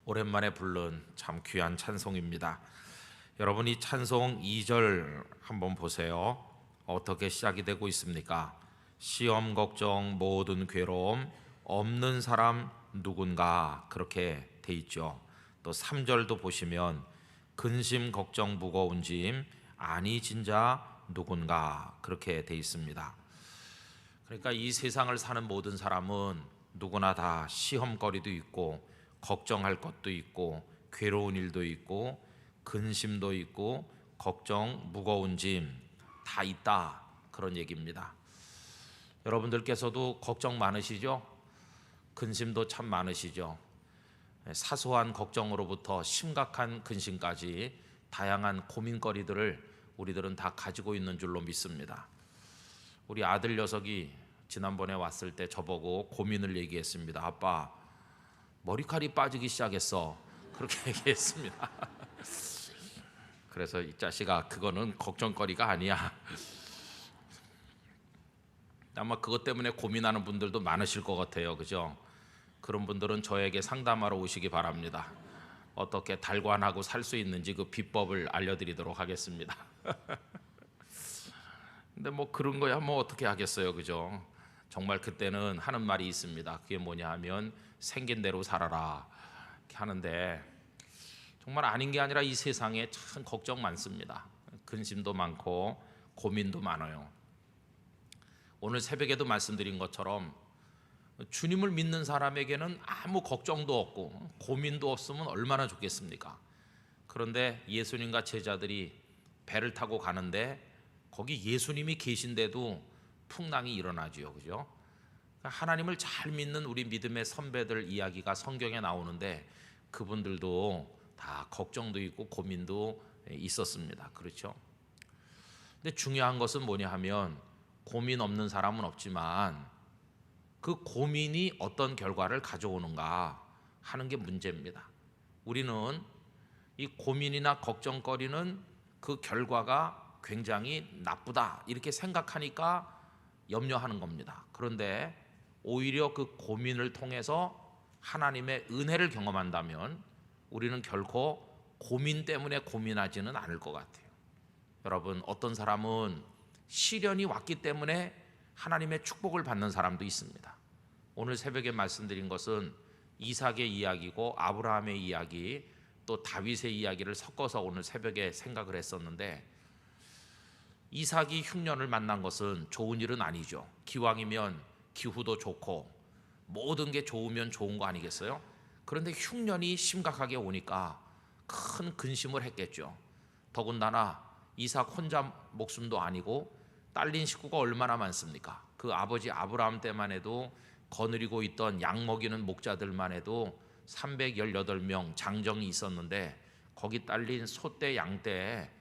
오랜만에 부른 참 귀한 찬송입니다. 여러분, 이 찬송 2절 한번 보세요. 어떻게 시작이 되고 있습니까? 시험, 걱정, 모든 괴로움 없는 사람 누군가, 그렇게 돼 있죠. 또 3절도 보시면 근심, 걱정, 무거운 짐 아니 진자 누군가, 그렇게 돼 있습니다. 그러니까 이 세상을 사는 모든 사람은 누구나 다 시험거리도 있고 걱정할 것도 있고 괴로운 일도 있고 근심도 있고 걱정, 무거운 짐 다 있다, 그런 얘기입니다. 여러분들께서도 걱정 많으시죠? 근심도 참 많으시죠? 사소한 걱정으로부터 심각한 근심까지 다양한 고민거리들을 우리들은 다 가지고 있는 줄로 믿습니다. 우리 아들 녀석이 지난번에 왔을 때 저보고 고민을 얘기했습니다. 아빠, 머리칼이 빠지기 시작했어, 그렇게 얘기했습니다. 그래서 이 자식아, 그거는 걱정거리가 아니야. 아마 그것 때문에 고민하는 분들도 많으실 것 같아요, 그죠? 그런 분들은 저에게 상담하러 오시기 바랍니다. 어떻게 달관하고 살 수 있는지 그 비법을 알려드리도록 하겠습니다. 근데 뭐 그런 거야 뭐 어떻게 하겠어요, 그죠? 정말 그때는 하는 말이 있습니다. 그게 뭐냐 하면 생긴 대로 살아라, 이렇게 하는데 정말 아닌 게 아니라 이 세상에 참 걱정 많습니다. 근심도 많고 고민도 많아요. 오늘 새벽에도 말씀드린 것처럼 주님을 믿는 사람에게는 아무 걱정도 없고 고민도 없으면 얼마나 좋겠습니까? 그런데 예수님과 제자들이 배를 타고 가는데 거기 예수님이 계신데도 풍랑이 일어나지요, 그죠? 하나님을 잘 믿는 우리 믿음의 선배들 이야기가 성경에 나오는데 그분들도 다 걱정도 있고 고민도 있었습니다. 그렇죠? 근데 중요한 것은 뭐냐 하면 고민 없는 사람은 없지만 그 고민이 어떤 결과를 가져오는가 하는 게 문제입니다. 우리는 이 고민이나 걱정거리는 그 결과가 굉장히 나쁘다 이렇게 생각하니까 염려하는 겁니다. 그런데 오히려 그 고민을 통해서 하나님의 은혜를 경험한다면 우리는 결코 고민 때문에 고민하지는 않을 것 같아요. 여러분, 어떤 사람은 시련이 왔기 때문에 하나님의 축복을 받는 사람도 있습니다. 오늘 새벽에 말씀드린 것은 이삭의 이야기고 아브라함의 이야기, 또 다윗의 이야기를 섞어서 오늘 새벽에 생각을 했었는데, 이삭이 흉년을 만난 것은 좋은 일은 아니죠. 기왕이면 기후도 좋고 모든 게 좋으면 좋은 거 아니겠어요? 그런데 흉년이 심각하게 오니까 큰 근심을 했겠죠. 더군다나 이삭 혼자 목숨도 아니고 딸린 식구가 얼마나 많습니까? 그 아버지 아브라함 때만 해도 거느리고 있던 양 먹이는 목자들만 해도 318명 장정이 있었는데 거기 딸린 소떼 양떼에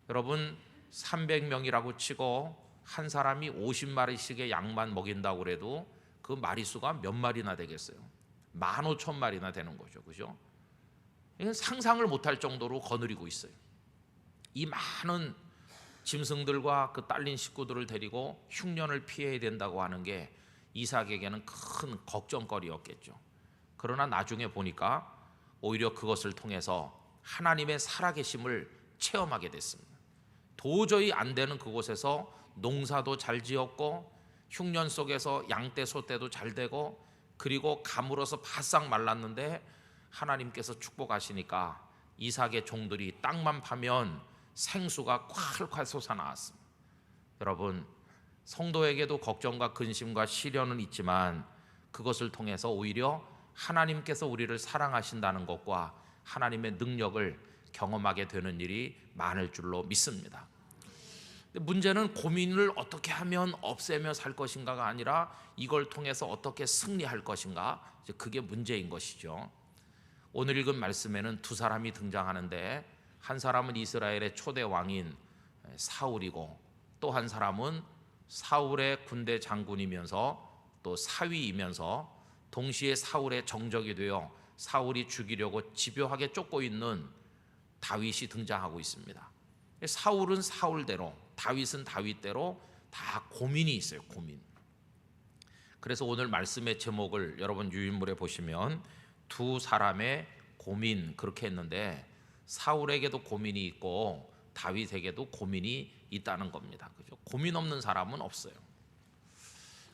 여러분 300명이라고 치고 한 사람이 50마리씩의 양만 먹인다고 그래도 그 마리수가 몇 마리나 되겠어요? 15,000마리나 되는 거죠, 그죠? 이건 상상을 못할 정도로 거느리고 있어요. 이 많은 짐승들과 그 딸린 식구들을 데리고 흉년을 피해야 된다고 하는 게 이삭에게는 큰 걱정거리였겠죠. 그러나 나중에 보니까 오히려 그것을 통해서 하나님의 살아계심을 체험하게 됐습니다. 도저히 안 되는 그곳에서 농사도 잘 지었고 흉년 속에서 양떼 소떼도 잘 되고 그리고 가물어서 바싹 말랐는데 하나님께서 축복하시니까 이삭의 종들이 땅만 파면 생수가 콸콸 솟아나왔습니다. 여러분, 성도에게도 걱정과 근심과 시련은 있지만 그것을 통해서 오히려 하나님께서 우리를 사랑하신다는 것과 하나님의 능력을 경험하게 되는 일이 많을 줄로 믿습니다. 문제는 고민을 어떻게 하면 없애며 살 것인가가 아니라 이걸 통해서 어떻게 승리할 것인가, 그게 문제인 것이죠. 오늘 읽은 말씀에는 두 사람이 등장하는데 한 사람은 이스라엘의 초대 왕인 사울이고 또 한 사람은 사울의 군대 장군이면서 또 사위이면서 동시에 사울의 정적이 되어 사울이 죽이려고 집요하게 쫓고 있는 다윗이 등장하고 있습니다. 사울은 사울대로, 다윗은 다윗대로 다 고민이 있어요, 고민. 그래서 오늘 말씀의 제목을 여러분 유인물에 보시면 두 사람의 고민 그렇게 했는데 사울에게도 고민이 있고 다윗에게도 고민이 있다는 겁니다. 그죠? 고민 없는 사람은 없어요.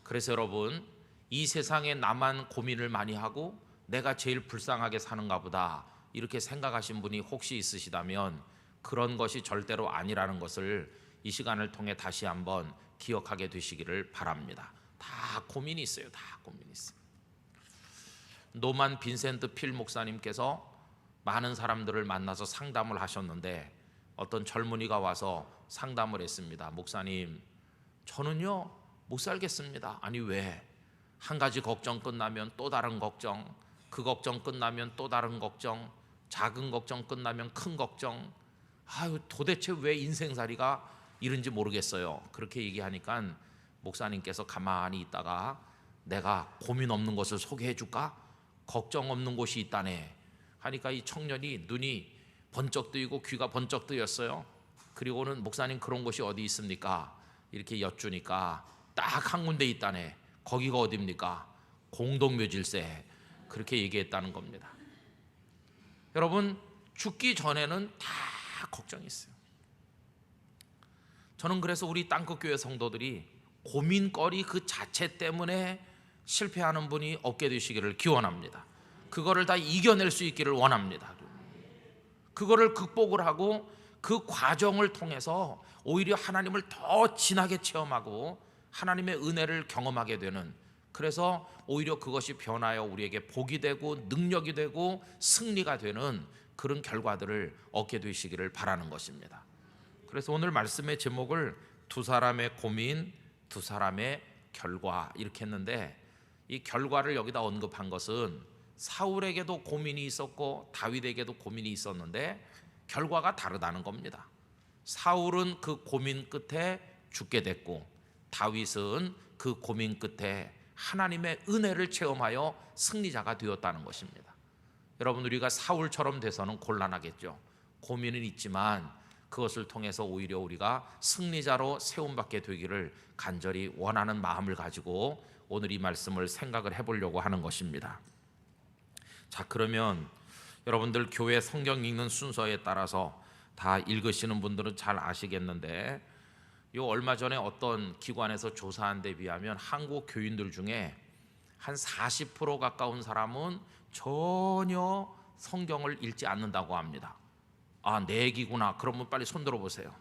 그래서 여러분, 이 세상에 나만 고민을 많이 하고 내가 제일 불쌍하게 사는가 보다 이렇게 생각하신 분이 혹시 있으시다면 그런 것이 절대로 아니라는 것을 이 시간을 통해 다시 한번 기억하게 되시기를 바랍니다. 다 고민이 있어요. 다 고민이 있어요. 노만 빈센트 필 목사님께서 많은 사람들을 만나서 상담을 하셨는데 어떤 젊은이가 와서 상담을 했습니다. 목사님, 저는요 못 살겠습니다. 아니 왜? 한 가지 걱정 끝나면 또 다른 걱정, 그 걱정 끝나면 또 다른 걱정, 작은 걱정 끝나면 큰 걱정. 아유, 도대체 왜 인생살이가 이런지 모르겠어요. 그렇게 얘기하니까 목사님께서 가만히 있다가 내가 고민 없는 것을 소개해 줄까? 걱정 없는 곳이 있다네 하니까 이 청년이 눈이 번쩍 뜨이고 귀가 번쩍 뜨였어요. 그리고는 목사님 그런 곳이 어디 있습니까? 이렇게 여쭈니까 딱 한 군데 있다네. 거기가 어디입니까? 공동묘질세. 그렇게 얘기했다는 겁니다. 여러분, 죽기 전에는 다 걱정이 있어요. 저는 그래서 우리 땅끝교회 성도들이 고민거리 그 자체 때문에 실패하는 분이 없게 되시기를 기원합니다. 그거를 다 이겨낼 수 있기를 원합니다. 그거를 극복을 하고 그 과정을 통해서 오히려 하나님을 더 진하게 체험하고 하나님의 은혜를 경험하게 되는, 그래서 오히려 그것이 변하여 우리에게 복이 되고 능력이 되고 승리가 되는 그런 결과들을 얻게 되시기를 바라는 것입니다. 그래서 오늘 말씀의 제목을 두 사람의 고민, 두 사람의 결과 이렇게 했는데, 이 결과를 여기다 언급한 것은 사울에게도 고민이 있었고 다윗에게도 고민이 있었는데 결과가 다르다는 겁니다. 사울은 그 고민 끝에 죽게 됐고 다윗은 그 고민 끝에 하나님의 은혜를 체험하여 승리자가 되었다는 것입니다. 여러분, 우리가 사울처럼 돼서는 곤란하겠죠. 고민은 있지만 그것을 통해서 오히려 우리가 승리자로 세움받게 되기를 간절히 원하는 마음을 가지고 오늘 이 말씀을 생각을 해보려고 하는 것입니다. 자, 그러면 여러분들 교회 성경 읽는 순서에 따라서 다 읽으시는 분들은 잘 아시겠는데, 요 얼마 전에 어떤 기관에서 조사한 데 비하면 한국 교인들 중에 한 40% 가까운 사람은 전혀 성경을 읽지 않는다고 합니다. 아, 내 얘기구나. 그러면 빨리 손 들어보세요.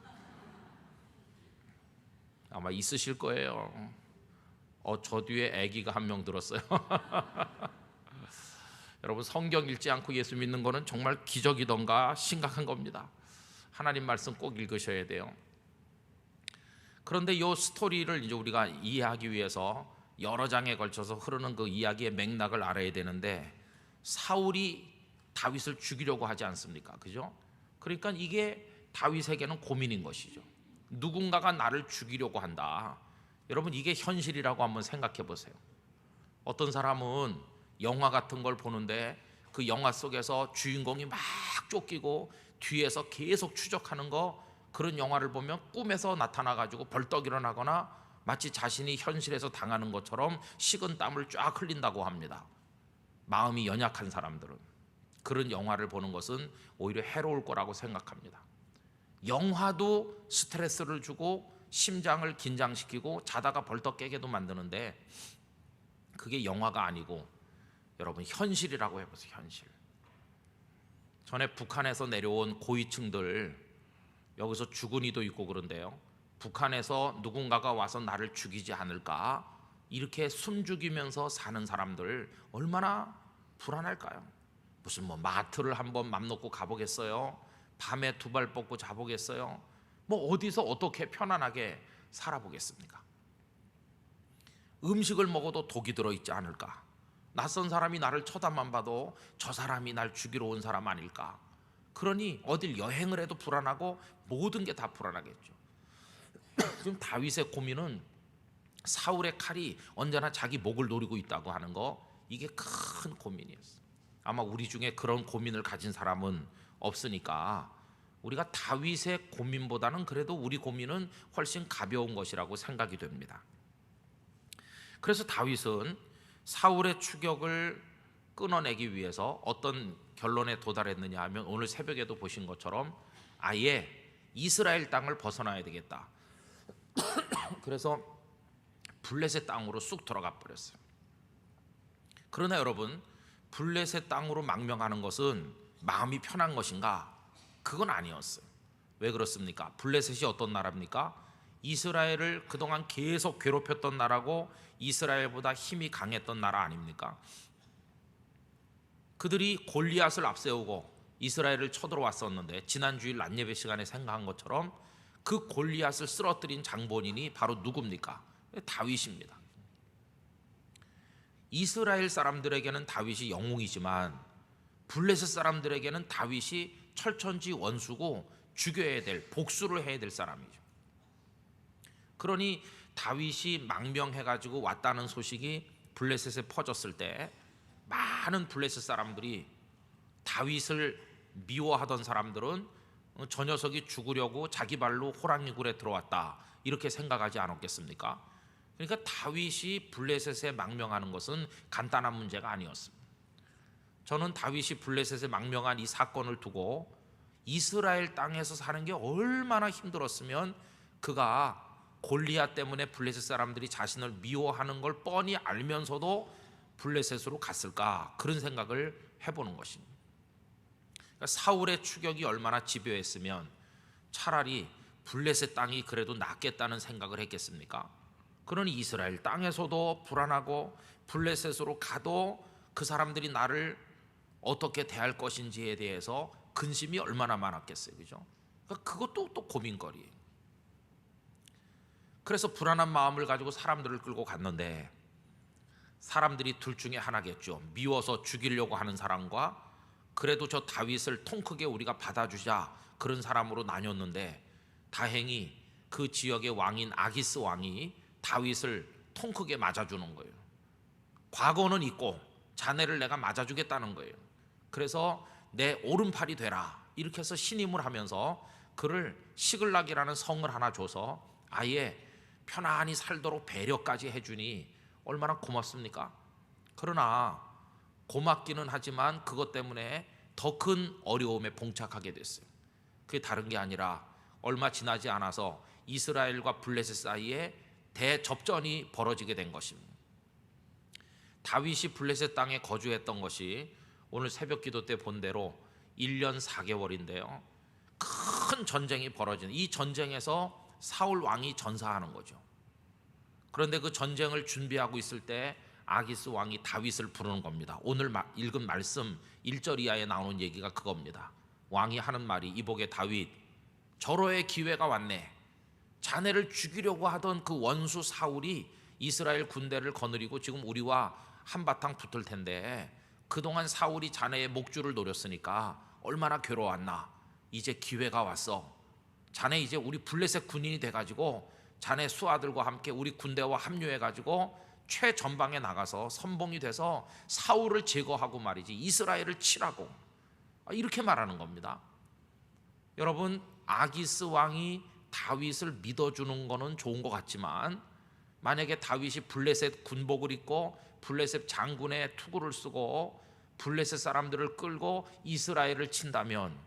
아마 있으실 거예요. 저 뒤에 아기가 한 명 들었어요. 여러분, 성경 읽지 않고 예수 믿는 거는 정말 기적이던가 심각한 겁니다. 하나님 말씀 꼭 읽으셔야 돼요. 그런데 이 스토리를 이제 우리가 이해하기 위해서 여러 장에 걸쳐서 흐르는 그 이야기의 맥락을 알아야 되는데, 사울이 다윗을 죽이려고 하지 않습니까? 그죠? 그러니까 이게 다윗에게는 고민인 것이죠. 누군가가 나를 죽이려고 한다. 여러분, 이게 현실이라고 한번 생각해 보세요. 어떤 사람은 영화 같은 걸 보는데 그 영화 속에서 주인공이 막 쫓기고 뒤에서 계속 추적하는 거, 그런 영화를 보면 꿈에서 나타나가지고 벌떡 일어나거나 마치 자신이 현실에서 당하는 것처럼 식은 땀을 쫙 흘린다고 합니다. 마음이 연약한 사람들은 그런 영화를 보는 것은 오히려 해로울 거라고 생각합니다. 영화도 스트레스를 주고 심장을 긴장시키고 자다가 벌떡 깨게도 만드는데, 그게 영화가 아니고 여러분 현실이라고 해보세요. 현실. 전에 북한에서 내려온 고위층들, 여기서 죽은 이도 있고 그런데요, 북한에서 누군가가 와서 나를 죽이지 않을까 이렇게 숨죽이면서 사는 사람들 얼마나 불안할까요? 무슨 마트를 한번 맘 놓고 가보겠어요? 밤에 두 발 뻗고 자보겠어요? 어디서 어떻게 편안하게 살아보겠습니까? 음식을 먹어도 독이 들어있지 않을까? 낯선 사람이 나를 쳐다만 봐도 저 사람이 날 죽이러 온 사람 아닐까? 그러니 어딜 여행을 해도 불안하고 모든 게 다 불안하겠죠. 지금 다윗의 고민은 사울의 칼이 언제나 자기 목을 노리고 있다고 하는 거, 이게 큰 고민이었어요. 아마 우리 중에 그런 고민을 가진 사람은 없으니까 우리가 다윗의 고민보다는 그래도 우리 고민은 훨씬 가벼운 것이라고 생각이 됩니다. 그래서 다윗은 사울의 추격을 끊어내기 위해서 어떤 결론에 도달했느냐 하면 오늘 새벽에도 보신 것처럼 아예 이스라엘 땅을 벗어나야 되겠다. 그래서 블레셋 땅으로 쑥 들어가 버렸어요. 그러나 여러분, 블레셋 땅으로 망명하는 것은 마음이 편한 것인가? 그건 아니었어요. 왜 그렇습니까? 블레셋이 어떤 나라입니까? 이스라엘을 그동안 계속 괴롭혔던 나라고 이스라엘보다 힘이 강했던 나라 아닙니까? 그들이 골리앗을 앞세우고 이스라엘을 쳐들어왔었는데 지난 주일 낮예배 시간에 생각한 것처럼 그 골리앗을 쓰러뜨린 장본인이 바로 누굽니까? 다윗입니다. 이스라엘 사람들에게는 다윗이 영웅이지만 블레셋 사람들에게는 다윗이 철천지 원수고 죽여야 될, 복수를 해야 될 사람이죠. 그러니 다윗이 망명해가지고 왔다는 소식이 블레셋에 퍼졌을 때 많은 블레셋 사람들이 다윗을 미워하던 사람들은 저 녀석이 죽으려고 자기 발로 호랑이 굴에 들어왔다 이렇게 생각하지 않았겠습니까? 그러니까 다윗이 블레셋에 망명하는 것은 간단한 문제가 아니었습니다. 저는 다윗이 블레셋에 망명한 이 사건을 두고 이스라엘 땅에서 사는 게 얼마나 힘들었으면 그가 골리앗 때문에 블레셋 사람들이 자신을 미워하는 걸 뻔히 알면서도 블레셋으로 갔을까, 그런 생각을 해보는 것입니다. 그러니까 사울의 추격이 얼마나 집요했으면 차라리 블레셋 땅이 그래도 낫겠다는 생각을 했겠습니까? 그러니 이스라엘 땅에서도 불안하고 블레셋으로 가도 그 사람들이 나를 어떻게 대할 것인지에 대해서 근심이 얼마나 많았겠어요, 그죠? 그러니까 그것도 또 고민거리예요. 그래서 불안한 마음을 가지고 사람들을 끌고 갔는데 사람들이 둘 중에 하나겠죠. 미워서 죽이려고 하는 사람과 그래도 저 다윗을 통 크게 우리가 받아주자, 그런 사람으로 나뉘었는데 다행히 그 지역의 왕인 아기스 왕이 다윗을 통 크게 맞아주는 거예요. 과거는 있고 자네를 내가 맞아주겠다는 거예요. 그래서 내 오른팔이 되라 이렇게 해서 신임을 하면서 그를 시글락이라는 성을 하나 줘서 아예 편안히 살도록 배려까지 해주니 얼마나 고맙습니까? 그러나 고맙기는 하지만 그것 때문에 더 큰 어려움에 봉착하게 됐어요. 그게 다른 게 아니라 얼마 지나지 않아서 이스라엘과 블레셋 사이에 대접전이 벌어지게 된 것입니다. 다윗이 블레셋 땅에 거주했던 것이 오늘 새벽 기도 때 본 대로 1년 4개월인데요. 큰 전쟁이 벌어지는, 이 전쟁에서 사울 왕이 전사하는 거죠. 그런데 그 전쟁을 준비하고 있을 때 아기스 왕이 다윗을 부르는 겁니다. 오늘 읽은 말씀 1절 이하에 나오는 얘기가 그겁니다. 왕이 하는 말이, 이복의 다윗, 절호의 기회가 왔네. 자네를 죽이려고 하던 그 원수 사울이 이스라엘 군대를 거느리고 지금 우리와 한바탕 붙을 텐데 그동안 사울이 자네의 목줄을 노렸으니까 얼마나 괴로웠나. 이제 기회가 왔어. 자네 이제 우리 블레셋 군인이 돼가지고 자네 수하들과 함께 우리 군대와 합류해가지고 최전방에 나가서 선봉이 돼서 사울을 제거하고 말이지 이스라엘을 치라고, 이렇게 말하는 겁니다. 여러분, 아기스 왕이 다윗을 믿어주는 거는 좋은 것 같지만 만약에 다윗이 블레셋 군복을 입고 블레셋 장군의 투구를 쓰고 블레셋 사람들을 끌고 이스라엘을 친다면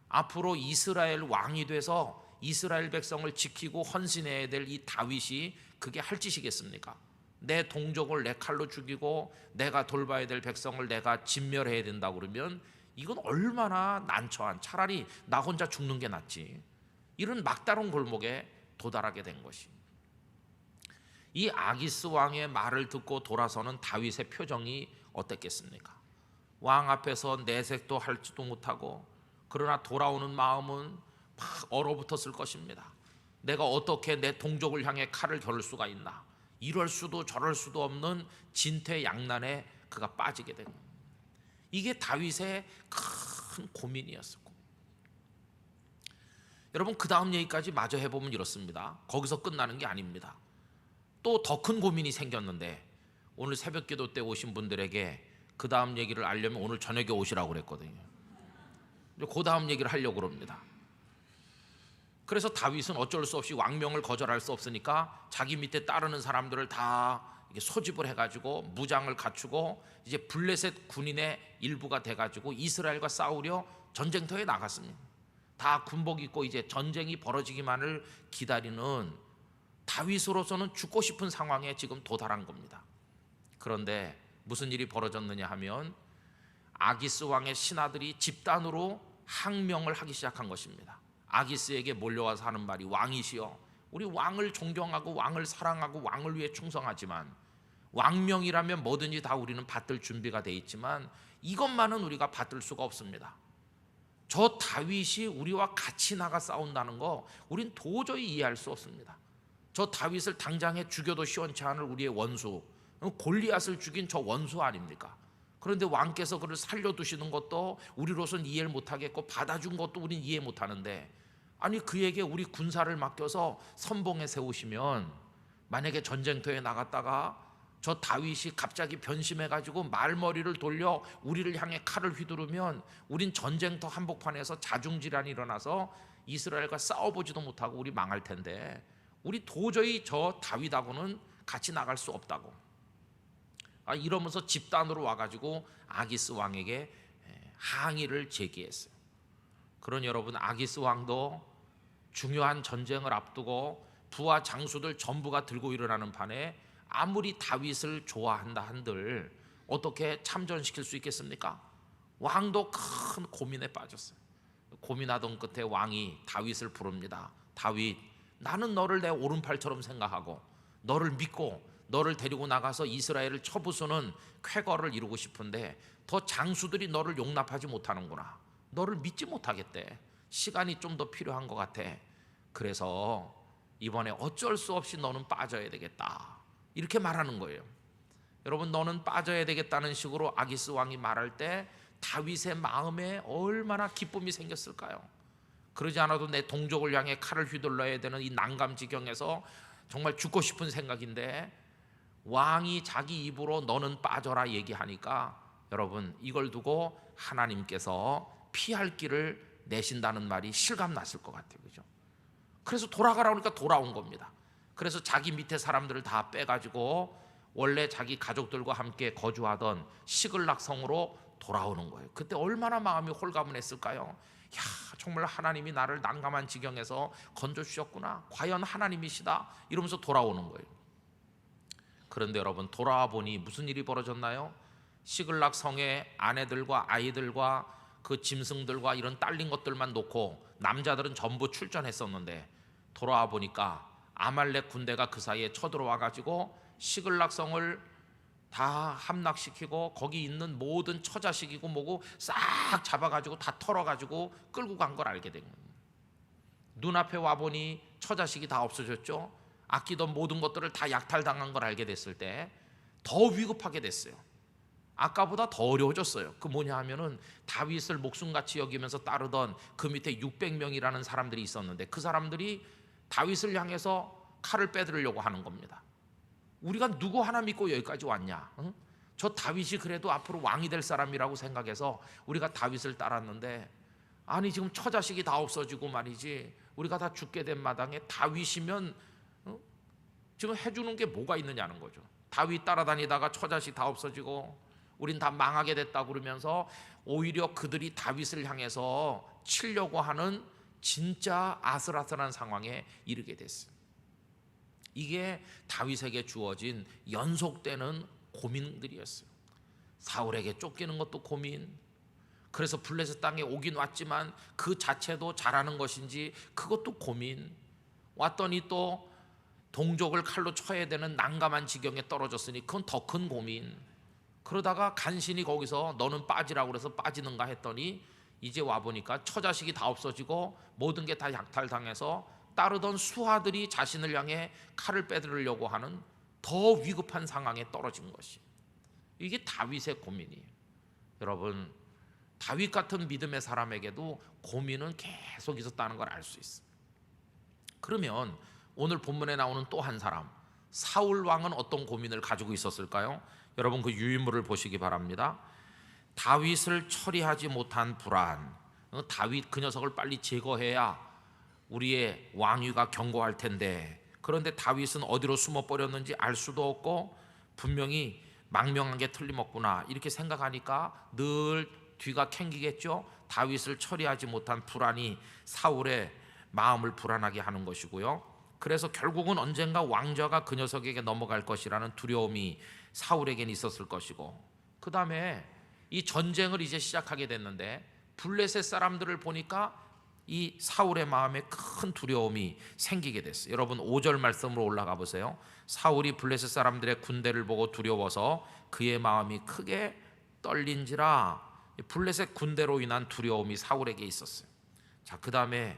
앞으로 이스라엘 왕이 돼서 이스라엘 백성을 지키고 헌신해야 될 이 다윗이 그게 할 짓이겠습니까? 내 동족을 내 칼로 죽이고 내가 돌봐야 될 백성을 내가 진멸해야 된다 그러면 이건 얼마나 난처한, 차라리 나 혼자 죽는 게 낫지, 이런 막다른 골목에 도달하게 된 것이. 이 아기스 왕의 말을 듣고 돌아서는 다윗의 표정이 어땠겠습니까? 왕 앞에서 내색도 할지도 못하고, 그러나 돌아오는 마음은 막 얼어붙었을 것입니다. 내가 어떻게 내 동족을 향해 칼을 겨룰 수가 있나, 이럴 수도 저럴 수도 없는 진퇴양난에 그가 빠지게 된 겁니다. 이게 다윗의 큰 고민이었었고, 여러분 그 다음 얘기까지 마저 해보면 이렇습니다. 거기서 끝나는 게 아닙니다. 또 더 큰 고민이 생겼는데 오늘 새벽 기도 때 오신 분들에게 그 다음 얘기를 알려면 오늘 저녁에 오시라고 그랬거든요. 그 다음 얘기를 하려고 그럽니다. 그래서 다윗은 어쩔 수 없이 왕명을 거절할 수 없으니까 자기 밑에 따르는 사람들을 다 소집을 해가지고 무장을 갖추고 이제 블레셋 군인의 일부가 돼가지고 이스라엘과 싸우려 전쟁터에 나갔습니다. 다 군복 입고 이제 전쟁이 벌어지기만을 기다리는 다윗으로서는 죽고 싶은 상황에 지금 도달한 겁니다. 그런데 무슨 일이 벌어졌느냐 하면 아기스 왕의 신하들이 집단으로 항명을 하기 시작한 것입니다. 아기스에게 몰려와서 하는 말이, 왕이시여, 우리 왕을 존경하고 왕을 사랑하고 왕을 위해 충성하지만 왕명이라면 뭐든지 다 우리는 받들 준비가 돼 있지만 이것만은 우리가 받들 수가 없습니다. 저 다윗이 우리와 같이 나가 싸운다는 거 우린 도저히 이해할 수 없습니다. 저 다윗을 당장에 죽여도 시원치 않을 우리의 원수, 골리앗을 죽인 저 원수 아닙니까? 그런데 왕께서 그를 살려두시는 것도 우리로서는 이해를 못하겠고 받아준 것도 우린 이해 못하는데, 아니 그에게 우리 군사를 맡겨서 선봉에 세우시면 만약에 전쟁터에 나갔다가 저 다윗이 갑자기 변심해가지고 말머리를 돌려 우리를 향해 칼을 휘두르면 우린 전쟁터 한복판에서 자중질환이 일어나서 이스라엘과 싸워보지도 못하고 우리 망할 텐데 우리 도저히 저 다윗하고는 같이 나갈 수 없다고 이러면서 집단으로 와가지고 아기스 왕에게 항의를 제기했어요. 그러니 여러분, 아기스 왕도 중요한 전쟁을 앞두고 부하 장수들 전부가 들고 일어나는 판에 아무리 다윗을 좋아한다 한들 어떻게 참전시킬 수 있겠습니까? 왕도 큰 고민에 빠졌어요. 고민하던 끝에 왕이 다윗을 부릅니다. 다윗, 나는 너를 내 오른팔처럼 생각하고 너를 믿고 너를 데리고 나가서 이스라엘을 쳐부수는 쾌거를 이루고 싶은데 더 장수들이 너를 용납하지 못하는구나. 너를 믿지 못하겠대. 시간이 좀 더 필요한 것 같아. 그래서 이번에 어쩔 수 없이 너는 빠져야 되겠다, 이렇게 말하는 거예요. 여러분, 너는 빠져야 되겠다는 식으로 아기스 왕이 말할 때 다윗의 마음에 얼마나 기쁨이 생겼을까요? 그러지 않아도 내 동족을 향해 칼을 휘둘러야 되는 이 난감 지경에서 정말 죽고 싶은 생각인데 왕이 자기 입으로 너는 빠져라 얘기하니까 여러분, 이걸 두고 하나님께서 피할 길을 내신다는 말이 실감났을 것 같아요. 그죠? 그래서 돌아가라 그러니까 돌아온 겁니다. 그래서 자기 밑에 사람들을 다 빼가지고 원래 자기 가족들과 함께 거주하던 시글락 성으로 돌아오는 거예요. 그때 얼마나 마음이 홀가분했을까요? 야, 정말 하나님이 나를 난감한 지경에서 건져주셨구나, 과연 하나님이시다, 이러면서 돌아오는 거예요. 그런데 여러분, 돌아와 보니 무슨 일이 벌어졌나요? 시글락 성의 아내들과 아이들과 그 짐승들과 이런 딸린 것들만 놓고 남자들은 전부 출전했었는데 돌아와 보니까 아말렉 군대가 그 사이에 쳐들어와 가지고 시글락 성을 다 함락시키고 거기 있는 모든 처자식이고 뭐고 싹 잡아가지고 다 털어가지고 끌고 간 걸 알게 된 거예요. 눈앞에 와보니 처자식이 다 없어졌죠. 아끼던 모든 것들을 다 약탈당한 걸 알게 됐을 때 더 위급하게 됐어요. 아까보다 더 어려워졌어요. 그 뭐냐 하면은 다윗을 목숨같이 여기면서 따르던 그 밑에 600명이라는 사람들이 있었는데 그 사람들이 다윗을 향해서 칼을 빼들으려고 하는 겁니다. 우리가 누구 하나 믿고 여기까지 왔냐? 응? 저 다윗이 그래도 앞으로 왕이 될 사람이라고 생각해서 우리가 다윗을 따랐는데, 아니 지금 처자식이 다 없어지고 말이지 우리가 다 죽게 된 마당에 다윗이면 지금 해주는 게 뭐가 있느냐는 거죠. 다윗 따라다니다가 처자식 다 없어지고 우린 다 망하게 됐다 그러면서 오히려 그들이 다윗을 향해서 치려고 하는 진짜 아슬아슬한 상황에 이르게 됐어요. 이게 다윗에게 주어진 연속되는 고민들이었어요. 사울에게 쫓기는 것도 고민, 그래서 블레셋 땅에 오긴 왔지만 그 자체도 잘하는 것인지 그것도 고민, 왔더니 또 동족을 칼로 쳐야 되는 난감한 지경에 떨어졌으니 그건 더 큰 고민. 그러다가 간신히 거기서 너는 빠지라고 그래서 빠지는가 했더니 이제 와보니까 처자식이 다 없어지고 모든 게 다 약탈당해서 따르던 수하들이 자신을 향해 칼을 빼들으려고 하는 더 위급한 상황에 떨어진 것이, 이게 다윗의 고민이에요. 여러분, 다윗 같은 믿음의 사람에게도 고민은 계속 있었다는 걸 알 수 있어요. 그러면 오늘 본문에 나오는 또 한 사람, 사울 왕은 어떤 고민을 가지고 있었을까요? 여러분, 그 유인물을 보시기 바랍니다. 다윗을 처리하지 못한 불안, 다윗 그 녀석을 빨리 제거해야 우리의 왕위가 견고할 텐데, 그런데 다윗은 어디로 숨어 버렸는지 알 수도 없고 분명히 망명한 게 틀림없구나 이렇게 생각하니까 늘 뒤가 캥기겠죠. 다윗을 처리하지 못한 불안이 사울의 마음을 불안하게 하는 것이고요. 그래서 결국은 언젠가 왕좌가 그 녀석에게 넘어갈 것이라는 두려움이 사울에겐 있었을 것이고, 그 다음에 이 전쟁을 이제 시작하게 됐는데 블레셋 사람들을 보니까 이 사울의 마음에 큰 두려움이 생기게 됐어요. 여러분 5절 말씀으로 올라가 보세요. 사울이 블레셋 사람들의 군대를 보고 두려워서 그의 마음이 크게 떨린지라. 블레셋 군대로 인한 두려움이 사울에게 있었어요. 자, 그 다음에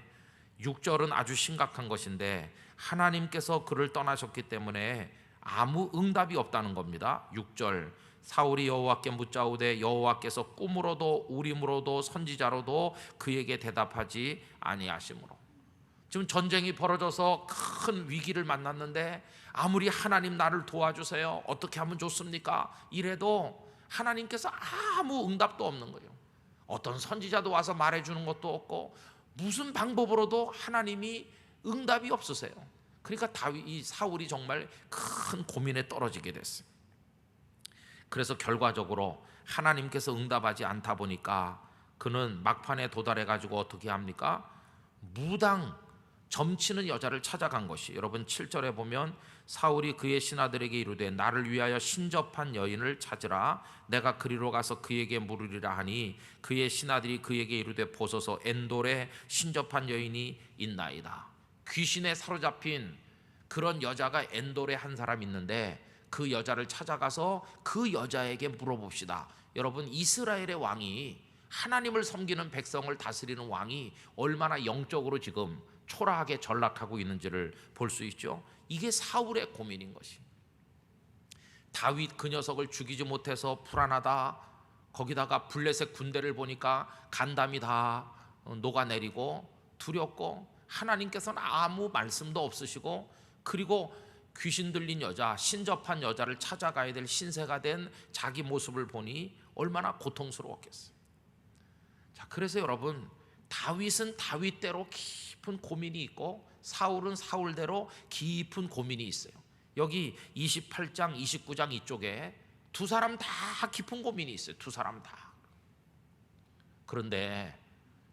6절은 아주 심각한 것인데 하나님께서 그를 떠나셨기 때문에 아무 응답이 없다는 겁니다. 6절 사울이 여호와께 묻자오되 여호와께서 꿈으로도 우림으로도 선지자로도 그에게 대답하지 아니하시므로. 지금 전쟁이 벌어져서 큰 위기를 만났는데 아무리 하나님 나를 도와주세요 어떻게 하면 좋습니까 이래도 하나님께서 아무 응답도 없는 거예요. 어떤 선지자도 와서 말해주는 것도 없고 무슨 방법으로도 하나님이 응답이 없으세요. 그러니까 이 사울이 정말 큰 고민에 떨어지게 됐어요. 그래서 결과적으로 하나님께서 응답하지 않다 보니까 그는 막판에 도달해 가지고 어떻게 합니까? 무당 점치는 여자를 찾아간 것이, 여러분 7절에 보면 사울이 그의 신하들에게 이르되 나를 위하여 신접한 여인을 찾으라. 내가 그리로 가서 그에게 물으리라 하니 그의 신하들이 그에게 이르되 보소서 엔돌에 신접한 여인이 있나이다. 귀신에 사로잡힌 그런 여자가 엔돌에 한 사람 있는데 그 여자를 찾아가서 그 여자에게 물어봅시다. 여러분 이스라엘의 왕이, 하나님을 섬기는 백성을 다스리는 왕이 얼마나 영적으로 지금 초라하게 전락하고 있는지를 볼 수 있죠. 이게 사울의 고민인 것이. 다윗 그 녀석을 죽이지 못해서 불안하다. 거기다가 블레셋 군대를 보니까 간담이 다 녹아내리고 두렵고 하나님께서는 아무 말씀도 없으시고, 그리고 귀신 들린 여자, 신접한 여자를 찾아가야 될 신세가 된 자기 모습을 보니 얼마나 고통스러웠겠어요. 자, 그래서 여러분 다윗은 다윗대로 깊은 고민이 있고 사울은 사울대로 깊은 고민이 있어요. 여기 28장 29장 이쪽에 두 사람 다 깊은 고민이 있어요. 두 사람 다. 그런데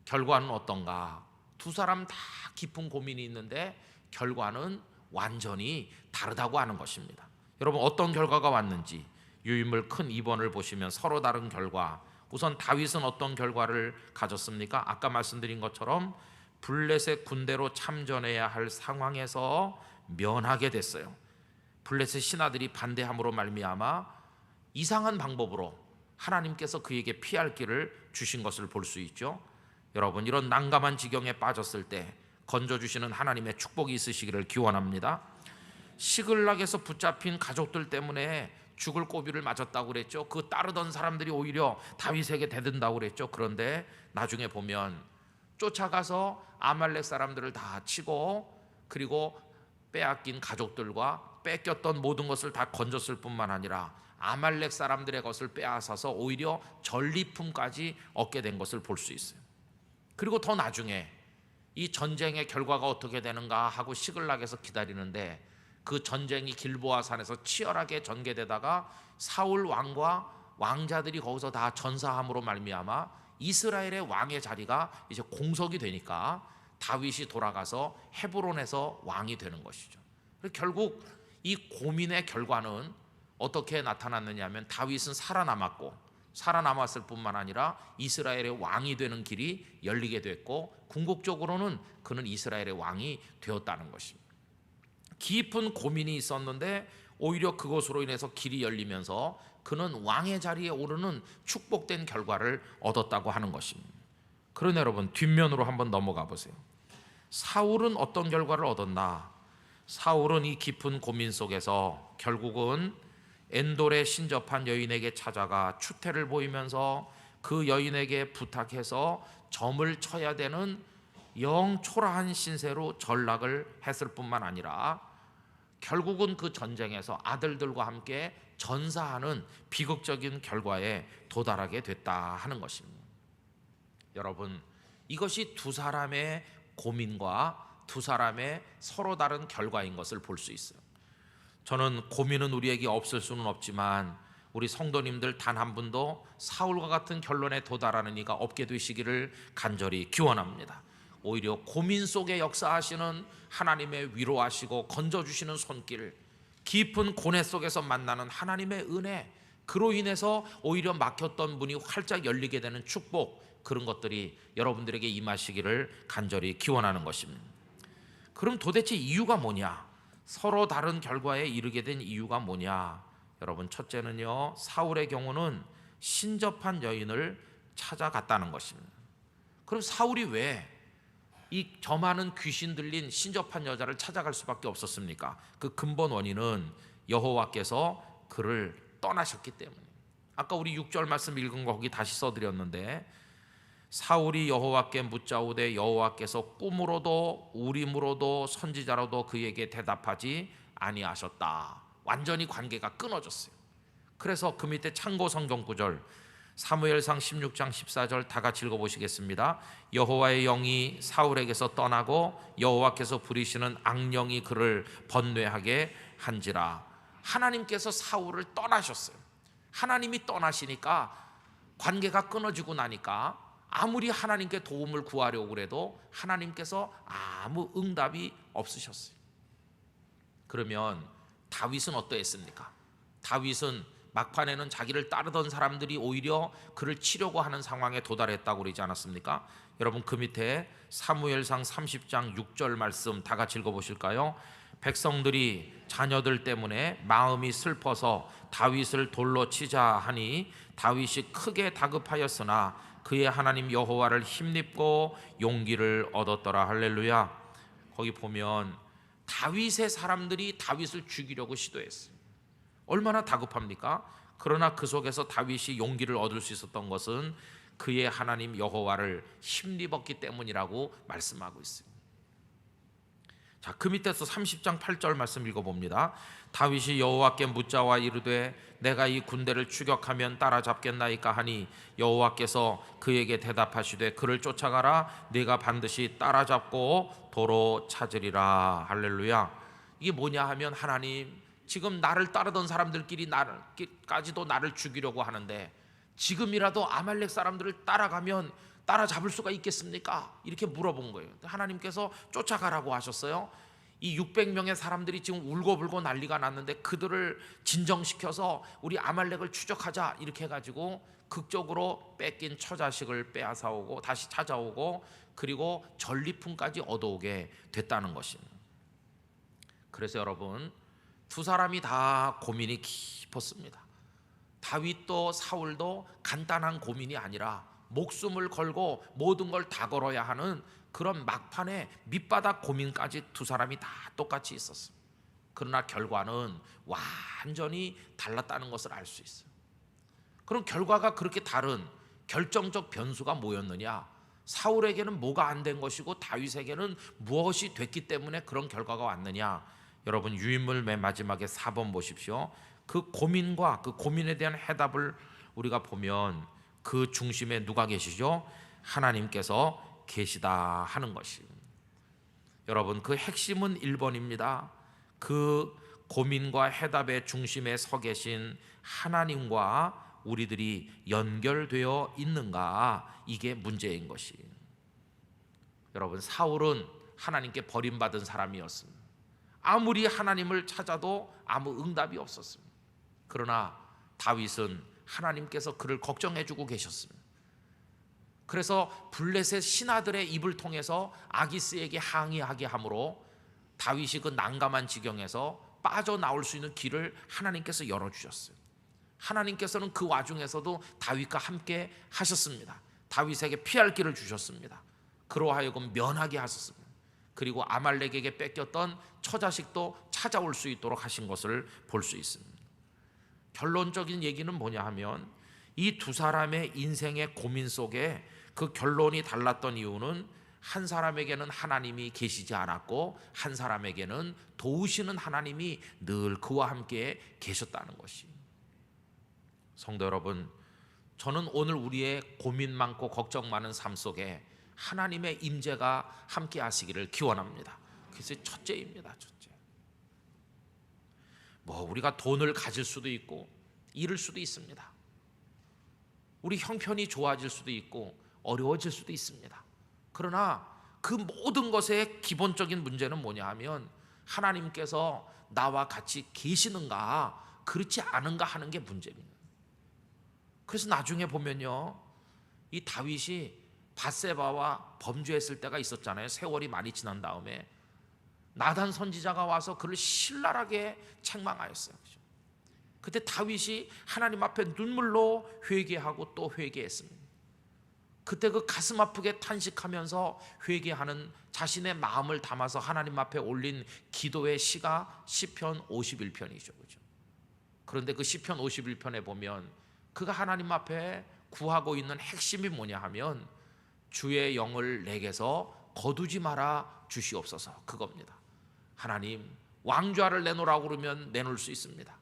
결과는 어떤가? 두 사람 다 깊은 고민이 있는데 결과는 완전히 다르다고 하는 것입니다. 여러분 어떤 결과가 왔는지 유인물 큰 2번을 보시면 서로 다른 결과. 우선 다윗은 어떤 결과를 가졌습니까? 아까 말씀드린 것처럼 블레셋 군대로 참전해야 할 상황에서 면하게 됐어요. 블레셋 신하들이 반대함으로 말미암아 이상한 방법으로 하나님께서 그에게 피할 길을 주신 것을 볼 수 있죠. 여러분 이런 난감한 지경에 빠졌을 때 건져주시는 하나님의 축복이 있으시기를 기원합니다. 시글락에서 붙잡힌 가족들 때문에 죽을 고비를 맞았다고 그랬죠. 그 따르던 사람들이 오히려 다윗에게 대든다고 그랬죠. 그런데 나중에 보면 쫓아가서 아말렉 사람들을 다 치고 그리고 빼앗긴 가족들과 뺏겼던 모든 것을 다 건졌을 뿐만 아니라 아말렉 사람들의 것을 빼앗아서 오히려 전리품까지 얻게 된 것을 볼 수 있어요. 그리고 더 나중에 이 전쟁의 결과가 어떻게 되는가 하고 시글락에서 기다리는데 그 전쟁이 길보아 산에서 치열하게 전개되다가 사울 왕과 왕자들이 거기서 다 전사함으로 말미암아 이스라엘의 왕의 자리가 이제 공석이 되니까 다윗이 돌아가서 헤브론에서 왕이 되는 것이죠. 결국 이 고민의 결과는 어떻게 나타났느냐면 다윗은 살아남았을 뿐만 아니라 이스라엘의 왕이 되는 길이 열리게 됐고 궁극적으로는 그는 이스라엘의 왕이 되었다는 것입니다. 깊은 고민이 있었는데 오히려 그것으로 인해서 길이 열리면서 그는 왕의 자리에 오르는 축복된 결과를 얻었다고 하는 것입니다. 그러나 여러분 뒷면으로 한번 넘어가 보세요. 사울은 어떤 결과를 얻었나? 사울은 이 깊은 고민 속에서 결국은 엔돌에 신접한 여인에게 찾아가 추태를 보이면서 그 여인에게 부탁해서 점을 쳐야 되는 영 초라한 신세로 전락을 했을 뿐만 아니라 결국은 그 전쟁에서 아들들과 함께 전사하는 비극적인 결과에 도달하게 됐다 하는 것입니다. 여러분 이것이 두 사람의 고민과 두 사람의 서로 다른 결과인 것을 볼 수 있어요. 저는 고민은 우리에게 없을 수는 없지만 우리 성도님들 단 한 분도 사울과 같은 결론에 도달하는 이가 없게 되시기를 간절히 기원합니다. 오히려 고민 속에 역사하시는 하나님의 위로하시고 건져주시는 손길, 깊은 고뇌 속에서 만나는 하나님의 은혜, 그로 인해서 오히려 막혔던 문이 활짝 열리게 되는 축복, 그런 것들이 여러분들에게 임하시기를 간절히 기원하는 것입니다. 그럼 도대체 이유가 뭐냐? 서로 다른 결과에 이르게 된 이유가 뭐냐? 여러분, 첫째는요, 사울의 경우는 신접한 여인을 찾아갔다는 것입니다. 그럼 사울이 왜 이 저많은 귀신 들린 신접한 여자를 찾아갈 수밖에 없었습니까? 그 근본 원인은 여호와께서 그를 떠나셨기 때문에. 아까 우리 6절 말씀 읽은 거 거기 다시 써드렸는데, 사울이 여호와께 묻자오되 여호와께서 꿈으로도 우림으로도 선지자로도 그에게 대답하지 아니하셨다. 완전히 관계가 끊어졌어요. 그래서 그 밑에 참고 성경 구절 사무엘상 16장 14절 다 같이 읽어보시겠습니다. 여호와의 영이 사울에게서 떠나고 여호와께서 부리시는 악령이 그를 번뇌하게 한지라. 하나님께서 사울을 떠나셨어요. 하나님이 떠나시니까 관계가 끊어지고 나니까 아무리 하나님께 도움을 구하려고 해도 하나님께서 아무 응답이 없으셨어요. 그러면 다윗은 어떠했습니까? 다윗은 막판에는 자기를 따르던 사람들이 오히려 그를 치려고 하는 상황에 도달했다고 그러지 않았습니까? 여러분, 그 밑에 사무엘상 30장 6절 말씀 다 같이 읽어보실까요? 백성들이 자녀들 때문에 마음이 슬퍼서 다윗을 돌로 치자 하니 다윗이 크게 다급하였으나 그의 하나님 여호와를 힘입고 용기를 얻었더라. 할렐루야. 거기 보면 다윗의 사람들이 다윗을 죽이려고 시도했어요. 얼마나 다급합니까? 그러나 그 속에서 다윗이 용기를 얻을 수 있었던 것은 그의 하나님 여호와를 힘입었기 때문이라고 말씀하고 있어요. 자, 그 밑에서 30장 8절 말씀 읽어봅니다. 다윗이 여호와께 묻자와 이르되 내가 이 군대를 추격하면 따라잡겠나이까 하니 여호와께서 그에게 대답하시되 그를 쫓아가라. 네가 반드시 따라잡고 도로 찾으리라. 할렐루야. 이게 뭐냐 하면, 하나님, 지금 나를 따르던 사람들끼리 나까지도 나를 죽이려고 하는데 지금이라도 아말렉 사람들을 따라가면 따라잡을 수가 있겠습니까? 이렇게 물어본 거예요. 하나님께서 쫓아가라고 하셨어요. 이 600명의 사람들이 지금 울고불고 난리가 났는데 그들을 진정시켜서 우리 아말렉을 추적하자 이렇게 해가지고 극적으로 뺏긴 처자식을 빼앗아오고 다시 찾아오고 그리고 전리품까지 얻어오게 됐다는 것입니다. 그래서 여러분, 두 사람이 다 고민이 깊었습니다. 다윗도 사울도 간단한 고민이 아니라 목숨을 걸고 모든 걸 다 걸어야 하는 그런 막판에 밑바닥 고민까지 두 사람이 다 똑같이 있었어요. 그러나 결과는 완전히 달랐다는 것을 알 수 있어요. 그럼 결과가 그렇게 다른 결정적 변수가 뭐였느냐? 사울에게는 뭐가 안 된 것이고 다윗에게는 무엇이 됐기 때문에 그런 결과가 왔느냐? 여러분, 유인물 맨 마지막에 4번 보십시오. 그 고민과 그 고민에 대한 해답을 우리가 보면 그 중심에 누가 계시죠? 하나님께서 계시다 하는 것입니다. 여러분, 그 핵심은 1번입니다. 그 고민과 해답의 중심에 서 계신 하나님과 우리들이 연결되어 있는가, 이게 문제인 것이에요. 여러분, 사울은 하나님께 버림받은 사람이었습니다. 아무리 하나님을 찾아도 아무 응답이 없었습니다. 그러나 다윗은 하나님께서 그를 걱정해주고 계셨습니다. 그래서 블레셋 신하들의 입을 통해서 아기스에게 항의하게 함으로 다윗이 그 난감한 지경에서 빠져나올 수 있는 길을 하나님께서 열어주셨어요. 하나님께서는 그 와중에서도 다윗과 함께 하셨습니다. 다윗에게 피할 길을 주셨습니다. 그로 하여금 면하게 하셨습니다. 그리고 아말렉에게 뺏겼던 처자식도 찾아올 수 있도록 하신 것을 볼 수 있습니다. 결론적인 얘기는 뭐냐 하면, 이 두 사람의 인생의 고민 속에 그 결론이 달랐던 이유는 한 사람에게는 하나님이 계시지 않았고 한 사람에게는 도우시는 하나님이 늘 그와 함께 계셨다는 것이. 성도 여러분, 저는 오늘 우리의 고민 많고 걱정 많은 삶 속에 하나님의 임재가 함께 하시기를 기원합니다. 그래서 첫째입니다. 첫째. 뭐 우리가 돈을 가질 수도 있고 잃을 수도 있습니다. 우리 형편이 좋아질 수도 있고 어려워질 수도 있습니다. 그러나 그 모든 것의 기본적인 문제는 뭐냐 하면 하나님께서 나와 같이 계시는가 그렇지 않은가 하는 게 문제입니다. 그래서 나중에 보면요, 이 다윗이 밧세바와 범죄했을 때가 있었잖아요. 세월이 많이 지난 다음에 나단 선지자가 와서 그를 신랄하게 책망하였어요. 그때 다윗이 하나님 앞에 눈물로 회개하고 또 회개했습니다. 그때 그 가슴 아프게 탄식하면서 회개하는 자신의 마음을 담아서 하나님 앞에 올린 기도의 시가 시편 51편이죠. 그죠? 그런데 그 시편 51편에 보면 그가 하나님 앞에 구하고 있는 핵심이 뭐냐 하면 주의 영을 내게서 거두지 마라 주시옵소서, 그겁니다. 하나님, 왕좌를 내놓으라고 그러면 내놓을 수 있습니다.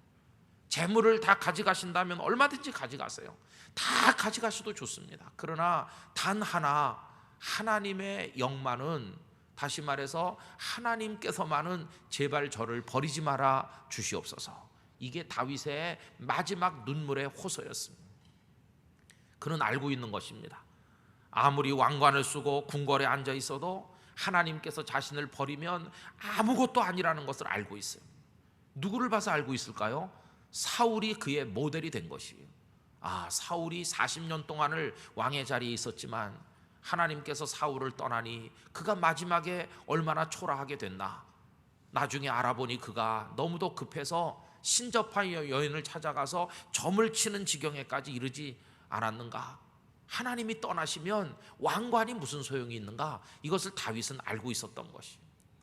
재물을 다 가져가신다면 얼마든지 가져가세요. 다 가져가셔도 좋습니다. 그러나 단 하나, 하나님의 영만은, 다시 말해서 하나님께서만은 제발 저를 버리지 마라 주시옵소서. 이게 다윗의 마지막 눈물의 호소였습니다. 그는 알고 있는 것입니다. 아무리 왕관을 쓰고 궁궐에 앉아 있어도 하나님께서 자신을 버리면 아무것도 아니라는 것을 알고 있어요. 누구를 봐서 알고 있을까요? 사울이 그의 모델이 된 것이에요. 사울이 40년 동안을 왕의 자리에 있었지만 하나님께서 사울을 떠나니 그가 마지막에 얼마나 초라하게 됐나. 나중에 알아보니 그가 너무도 급해서 신접한 여인을 찾아가서 점을 치는 지경에까지 이르지 않았는가. 하나님이 떠나시면 왕관이 무슨 소용이 있는가. 이것을 다윗은 알고 있었던 것이.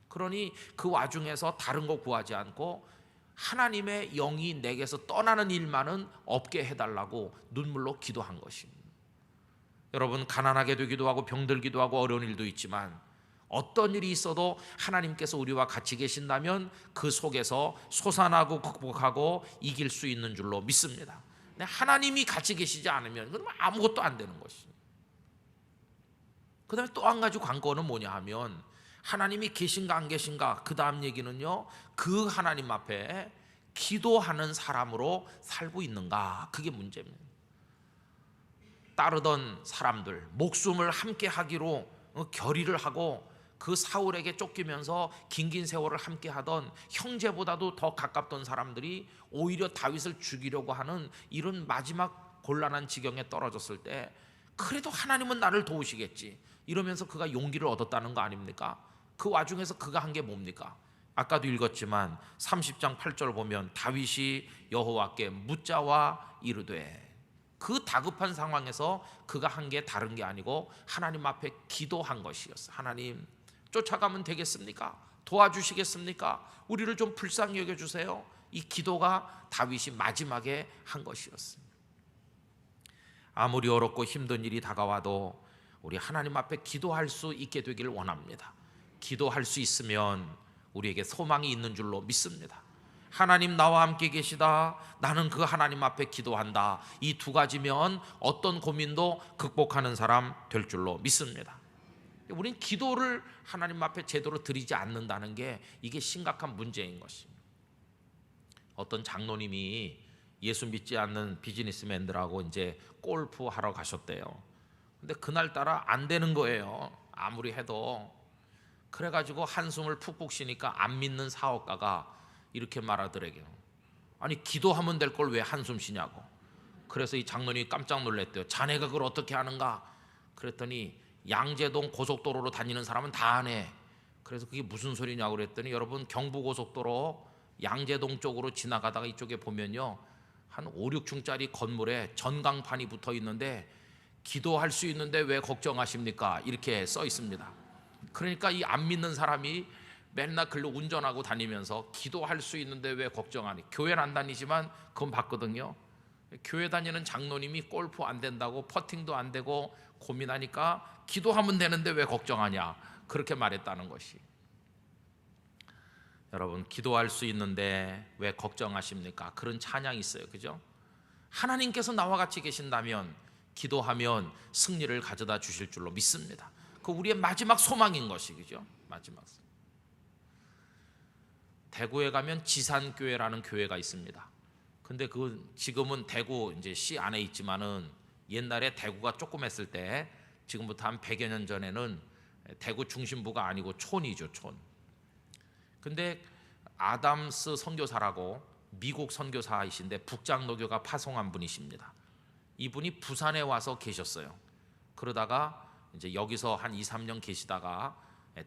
그러니 그 와중에서 다른 거 구하지 않고 하나님의 영이 내게서 떠나는 일만은 없게 해달라고 눈물로 기도한 것입니다. 여러분, 가난하게 되기도 하고 병들기도 하고 어려운 일도 있지만 어떤 일이 있어도 하나님께서 우리와 같이 계신다면 그 속에서 솟아나고 극복하고 이길 수 있는 줄로 믿습니다. 근데 하나님이 같이 계시지 않으면 그러면 아무것도 안 되는 것입니다. 그 다음에 또 한 가지 관건은 뭐냐 하면 하나님이 계신가 안 계신가, 그 다음 얘기는요, 그 하나님 앞에 기도하는 사람으로 살고 있는가, 그게 문제입니다. 따르던 사람들, 목숨을 함께 하기로 결의를 하고 그 사울에게 쫓기면서 긴긴 세월을 함께 하던 형제보다도 더 가깝던 사람들이 오히려 다윗을 죽이려고 하는 이런 마지막 곤란한 지경에 떨어졌을 때 그래도 하나님은 나를 도우시겠지 이러면서 그가 용기를 얻었다는 거 아닙니까? 그 와중에서 그가 한 게 뭡니까? 아까도 읽었지만 30장 8절 보면 다윗이 여호와께 묻자와 이르되, 그 다급한 상황에서 그가 한 게 다른 게 아니고 하나님 앞에 기도한 것이었어요. 하나님, 쫓아가면 되겠습니까? 도와주시겠습니까? 우리를 좀 불쌍히 여겨주세요. 이 기도가 다윗이 마지막에 한 것이었습니다. 아무리 어렵고 힘든 일이 다가와도 우리 하나님 앞에 기도할 수 있게 되기를 원합니다. 기도할 수 있으면 우리에게 소망이 있는 줄로 믿습니다. 하나님 나와 함께 계시다, 나는 그 하나님 앞에 기도한다, 이 두 가지면 어떤 고민도 극복하는 사람 될 줄로 믿습니다. 우린 기도를 하나님 앞에 제대로 드리지 않는다는 게 이게 심각한 문제인 것입니다. 어떤 장로님이 예수 믿지 않는 비즈니스맨들하고 이제 골프 하러 가셨대요. 근데 그날따라 안 되는 거예요. 아무리 해도. 그래가지고 한숨을 푹푹 쉬니까 안 믿는 사업가가 이렇게 말하더래요. 아니, 기도하면 될 걸 왜 한숨 쉬냐고. 그래서 이 장로님이 깜짝 놀랐대요. 자네가 그걸 어떻게 하는가? 그랬더니 양재동 고속도로로 다니는 사람은 다 아네. 그래서 그게 무슨 소리냐고 그랬더니, 여러분, 경부고속도로 양재동 쪽으로 지나가다가 이쪽에 보면요, 한 5, 6층짜리 건물에 전광판이 붙어 있는데 기도할 수 있는데 왜 걱정하십니까? 이렇게 써 있습니다. 그러니까 이 안 믿는 사람이 맨날 글로 운전하고 다니면서 기도할 수 있는데 왜 걱정하니? 교회는 안 다니지만 그건 봤거든요. 교회 다니는 장로님이 골프 안 된다고, 퍼팅도 안 되고 고민하니까 기도하면 되는데 왜 걱정하냐, 그렇게 말했다는 것이. 여러분, 기도할 수 있는데 왜 걱정하십니까? 그런 찬양이 있어요. 그죠? 하나님께서 나와 같이 계신다면 기도하면 승리를 가져다 주실 줄로 믿습니다. 그 우리의 마지막 소망인 것이, 그죠? 마지막. 대구에 가면 지산교회라는 교회가 있습니다. 근데 그 지금은 대구 이제 시 안에 있지만은 옛날에 대구가 조그맸을 때 지금부터 한 100여 년 전에는 대구 중심부가 아니고 촌이죠, 촌. 근데 아담스 선교사라고 미국 선교사이신데 북장로교가 파송한 분이십니다. 이분이 부산에 와서 계셨어요. 그러다가 이제 여기서 한 2, 3년 계시다가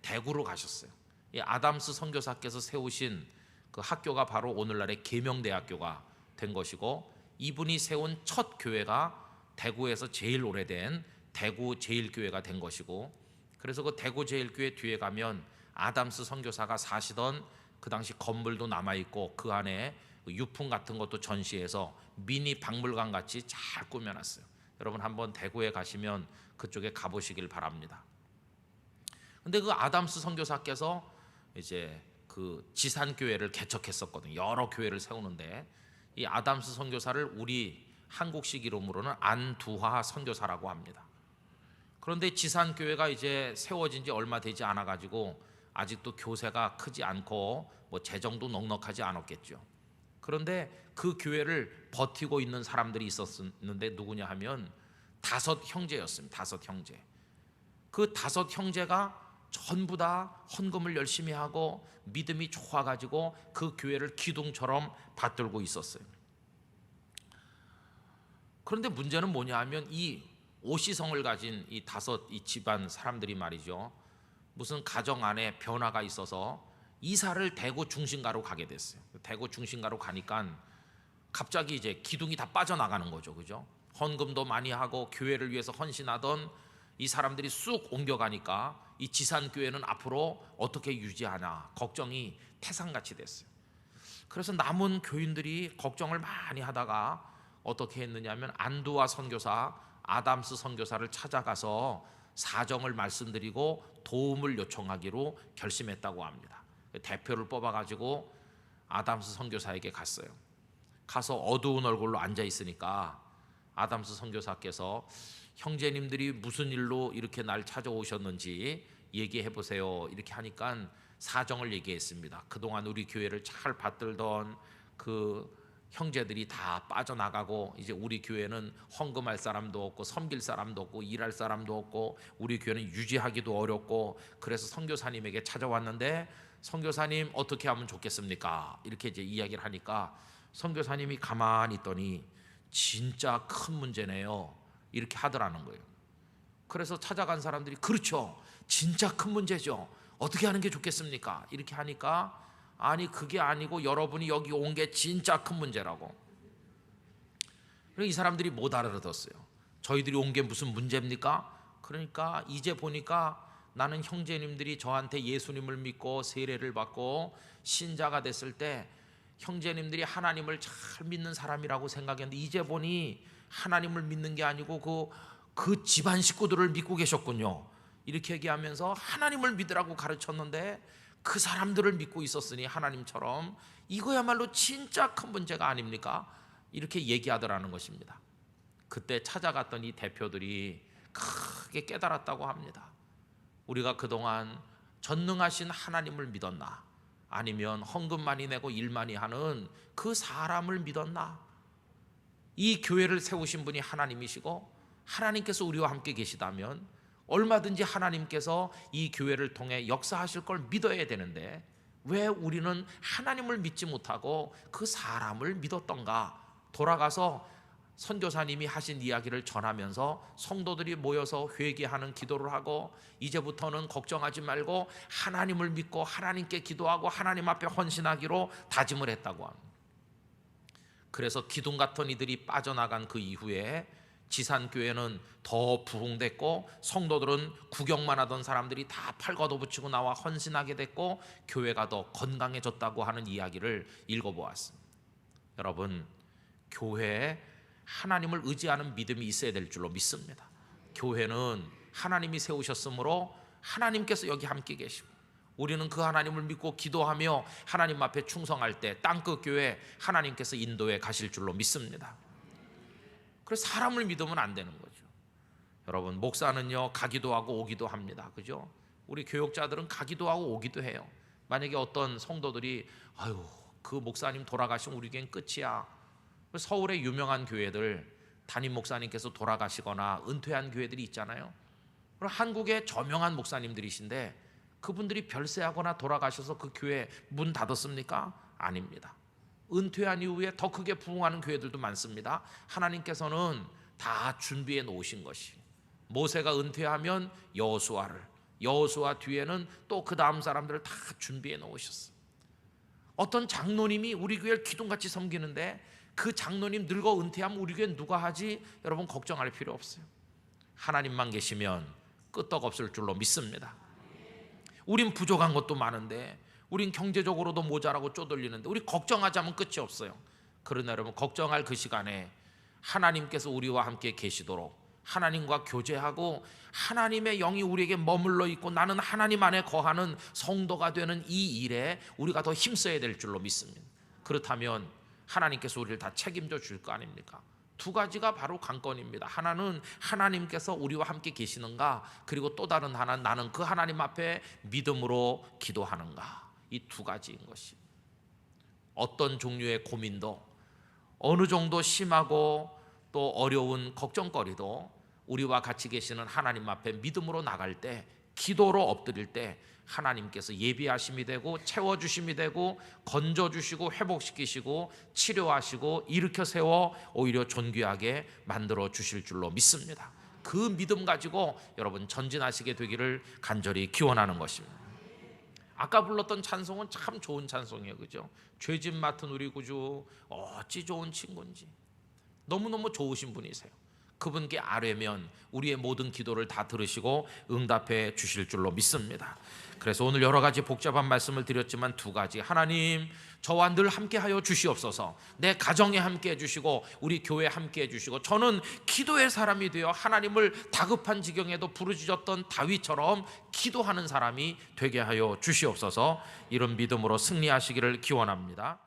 대구로 가셨어요. 이 아담스 선교사께서 세우신 그 학교가 바로 오늘날의 계명대학교가 된 것이고, 이분이 세운 첫 교회가 대구에서 제일 오래된 대구 제일교회가 된 것이고, 그래서 그 대구 제일교회 뒤에 가면 아담스 선교사가 사시던 그 당시 건물도 남아있고 그 안에 유품 같은 것도 전시해서 미니 박물관 같이 잘 꾸며놨어요. 여러분 한번 대구에 가시면 그쪽에 가보시길 바랍니다. 근데 그 아담스 선교사께서 이제 그 지산교회를 개척했었거든요. 여러 교회를 세우는데 이 아담스 선교사를 우리 한국식 이름으로는 안두화 선교사라고 합니다. 그런데 지산교회가 이제 세워진 지 얼마 되지 않아 가지고 아직도 교세가 크지 않고 뭐 재정도 넉넉하지 않았겠죠. 그런데 그 교회를 버티고 있는 사람들이 있었는데 누구냐 하면 5 형제였습니다. 5 형제. 그 5 형제가 전부 다 헌금을 열심히 하고 믿음이 좋아가지고 그 교회를 기둥처럼 받들고 있었어요. 그런데 문제는 뭐냐 하면 이 오시성을 가진 이 5 집안 사람들이 말이죠, 무슨 가정 안에 변화가 있어서 이사를 대구 중심가로 가게 됐어요. 대구 중심가로 가니까 갑자기 이제 기둥이 다 빠져나가는 거죠, 그죠? 헌금도 많이 하고 교회를 위해서 헌신하던 이 사람들이 쑥 옮겨가니까 이 지산교회는 앞으로 어떻게 유지하나 걱정이 태산같이 됐어요. 그래서 남은 교인들이 걱정을 많이 하다가 어떻게 했느냐면 안두화 선교사, 아담스 선교사를 찾아가서 사정을 말씀드리고 도움을 요청하기로 결심했다고 합니다. 대표를 뽑아가지고 아담스 선교사에게 갔어요. 가서 어두운 얼굴로 앉아 있으니까 아담스 선교사께서 형제님들이 무슨 일로 이렇게 날 찾아오셨는지 얘기해 보세요. 이렇게 하니까 사정을 얘기했습니다. 그동안 우리 교회를 잘 받들던 그 형제들이 다 빠져나가고 이제 우리 교회는 헌금할 사람도 없고 섬길 사람도 없고 일할 사람도 없고 우리 교회는 유지하기도 어렵고, 그래서 선교사님에게 찾아왔는데 선교사님 어떻게 하면 좋겠습니까? 이렇게 이제 이야기를 하니까 선교사님이 가만히 있더니 진짜 큰 문제네요, 이렇게 하더라는 거예요. 그래서 찾아간 사람들이 그렇죠, 진짜 큰 문제죠, 어떻게 하는 게 좋겠습니까? 이렇게 하니까 아니 그게 아니고 여러분이 여기 온 게 진짜 큰 문제라고. 그래서 이 사람들이 못 알아들었어요. 저희들이 온 게 무슨 문제입니까? 그러니까 이제 보니까 나는 형제님들이 저한테 예수님을 믿고 세례를 받고 신자가 됐을 때 형제님들이 하나님을 잘 믿는 사람이라고 생각했는데 이제 보니 하나님을 믿는 게 아니고 그 집안 식구들을 믿고 계셨군요. 이렇게 얘기하면서 하나님을 믿으라고 가르쳤는데 그 사람들을 믿고 있었으니 하나님처럼 이거야말로 진짜 큰 문제가 아닙니까? 이렇게 얘기하더라는 것입니다. 그때 찾아갔던 이 대표들이 크게 깨달았다고 합니다. 우리가 그동안 전능하신 하나님을 믿었나, 아니면 헌금 많이 내고 일 많이 하는 그 사람을 믿었나? 이 교회를 세우신 분이 하나님이시고 하나님께서 우리와 함께 계시다면 얼마든지 하나님께서 이 교회를 통해 역사하실 걸 믿어야 되는데 왜 우리는 하나님을 믿지 못하고 그 사람을 믿었던가? 돌아가서 선교사님이 하신 이야기를 전하면서 성도들이 모여서 회개하는 기도를 하고 이제부터는 걱정하지 말고 하나님을 믿고 하나님께 기도하고 하나님 앞에 헌신하기로 다짐을 했다고 합니다. 그래서 기둥 같은 이들이 빠져나간 그 이후에 지산교회는 더 부흥됐고 성도들은 구경만 하던 사람들이 다 팔과도 붙이고 나와 헌신하게 됐고 교회가 더 건강해졌다고 하는 이야기를 읽어보았습니다. 여러분, 교회에 하나님을 의지하는 믿음이 있어야 될 줄로 믿습니다. 교회는 하나님이 세우셨으므로 하나님께서 여기 함께 계시고 우리는 그 하나님을 믿고 기도하며 하나님 앞에 충성할 때 땅끝 교회 하나님께서 인도해 가실 줄로 믿습니다. 그래서 사람을 믿으면 안 되는 거죠. 여러분, 목사는요 가기도 하고 오기도 합니다. 그죠? 우리 교육자들은 가기도 하고 오기도 해요. 만약에 어떤 성도들이 아유 그 목사님 돌아가시면 우리 교회는 끝이야. 서울의 유명한 교회들 담임 목사님께서 돌아가시거나 은퇴한 교회들이 있잖아요. 그럼 한국의 저명한 목사님들이신데 그분들이 별세하거나 돌아가셔서 그 교회 문 닫았습니까? 아닙니다. 은퇴한 이후에 더 크게 부흥하는 교회들도 많습니다. 하나님께서는 다 준비해 놓으신 것이, 모세가 은퇴하면 여호수아 뒤에는 또 그 다음 사람들을 다 준비해 놓으셨어요. 어떤 장로님이 우리 교회를 기둥같이 섬기는데 그 장로님 늙어 은퇴하면 우리 교회 누가 하지? 여러분 걱정할 필요 없어요. 하나님만 계시면 끄떡없을 줄로 믿습니다. 우린 부족한 것도 많은데, 우린 경제적으로도 모자라고 쪼들리는데 우리 걱정하자면 끝이 없어요. 그러나 여러분 걱정할 그 시간에 하나님께서 우리와 함께 계시도록 하나님과 교제하고 하나님의 영이 우리에게 머물러 있고 나는 하나님 안에 거하는 성도가 되는 이 일에 우리가 더 힘써야 될 줄로 믿습니다. 그렇다면 하나님께서 우리를 다 책임져 줄 거 아닙니까? 두 가지가 바로 관건입니다. 하나는 하나님께서 우리와 함께 계시는가, 그리고 또 다른 하나는 나는 그 하나님 앞에 믿음으로 기도하는가. 이 두 가지인 것이, 어떤 종류의 고민도 어느 정도 심하고 또 어려운 걱정거리도 우리와 같이 계시는 하나님 앞에 믿음으로 나갈 때, 기도로 엎드릴 때 하나님께서 예비하심이 되고 채워주심이 되고 건져주시고 회복시키시고 치료하시고 일으켜 세워 오히려 존귀하게 만들어 주실 줄로 믿습니다. 그 믿음 가지고 여러분 전진하시게 되기를 간절히 기원하는 것입니다. 아까 불렀던 찬송은 참 좋은 찬송이에요, 그죠? 죄짐 맡은 우리 구주 어찌 좋은 친구인지. 너무너무 좋으신 분이세요. 그분께 아뢰면 우리의 모든 기도를 다 들으시고 응답해 주실 줄로 믿습니다. 그래서 오늘 여러 가지 복잡한 말씀을 드렸지만 두 가지, 하나님 저와 늘 함께하여 주시옵소서. 내 가정에 함께해 주시고 우리 교회에 함께해 주시고 저는 기도의 사람이 되어 하나님을 다급한 지경에도 부르짖었던 다윗처럼 기도하는 사람이 되게 하여 주시옵소서. 이런 믿음으로 승리하시기를 기원합니다.